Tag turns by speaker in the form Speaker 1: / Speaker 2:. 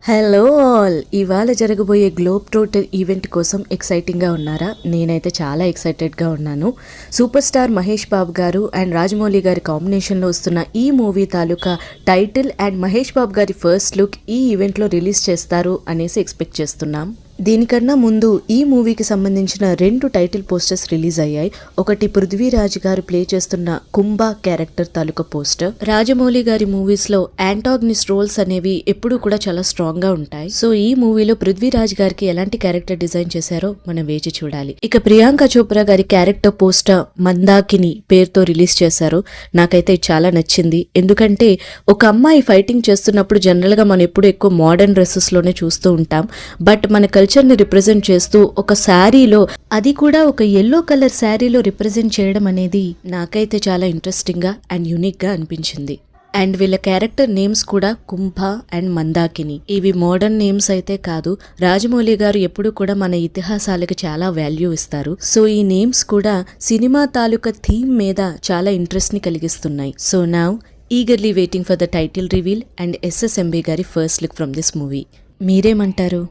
Speaker 1: Hello all, ఇవాళ జరగబోయే globe trotter event కోసం ఎక్సైటింగ్గా ఉన్నారా? నేనైతే చాలా ఎక్సైటెడ్గా ఉన్నాను. సూపర్ స్టార్ మహేష్ బాబు గారు అండ్ రాజమౌళి గారి కాంబినేషన్లో వస్తున్న ఈ మూవీ తాలూకా టైటిల్ అండ్ మహేష్ బాబు గారి ఫస్ట్ లుక్ ఈ ఈవెంట్లో రిలీజ్ చేస్తారు అనేసి ఎక్స్పెక్ట్ చేస్తున్నాం. దీనికన్నా ముందు ఈ మూవీకి సంబంధించిన 2 టైటిల్ పోస్టర్స్ రిలీజ్ అయ్యాయి. ఒకటి పృథ్వీరాజ్ గారు ప్లే చేస్తున్న కుంభ క్యారెక్టర్ తాలూకా పోస్టర్. రాజమౌళి గారి మూవీస్ లో యాంటాగనిస్ట్ రోల్స్ అనేవి ఎప్పుడూ కూడా చాలా స్ట్రాంగ్ గా ఉంటాయి. సో ఈ మూవీలో పృథ్వీరాజ్ గారికి ఎలాంటి క్యారెక్టర్ డిజైన్ చేశారో మనం వేచి చూడాలి. ఇక ప్రియాంక చోప్రా గారి క్యారెక్టర్ పోస్టర్ మందాకిని పేరుతో రిలీజ్ చేశారు. నాకైతే చాలా నచ్చింది. ఎందుకంటే ఒక అమ్మాయి ఫైటింగ్ చేస్తున్నప్పుడు జనరల్ గా మనం ఎప్పుడు ఎక్కువ మోడర్న్ డ్రెస్సెస్ లోనే చూస్తూ ఉంటాం. బట్ మన కల్చర్ని రిప్రజెంట్ చేస్తూ ఒక శారీలో, అది కూడా ఒక ఎల్లో కలర్ శారీలో రిప్రజెంట్ చేయడం అనేది నాకైతే చాలా ఇంట్రెస్టింగ్గా అండ్ యూనిక్గా అనిపించింది. అండ్ వీళ్ళ క్యారెక్టర్ నేమ్స్ కూడా కుంభ అండ్ మందాకిని. ఇవి మోడర్న్ నేమ్స్ అయితే కాదు. రాజమౌళి గారు ఎప్పుడు కూడా మన ఇతిహాసాలకు చాలా వాల్యూ ఇస్తారు. సో ఈ నేమ్స్ కూడా సినిమా తాలూకా థీమ్ మీద చాలా ఇంట్రెస్ట్ ని కలిగిస్తున్నాయి. So now eagerly waiting for the title reveal and SSMB గారి first look from this movie. మీరేమంటారు?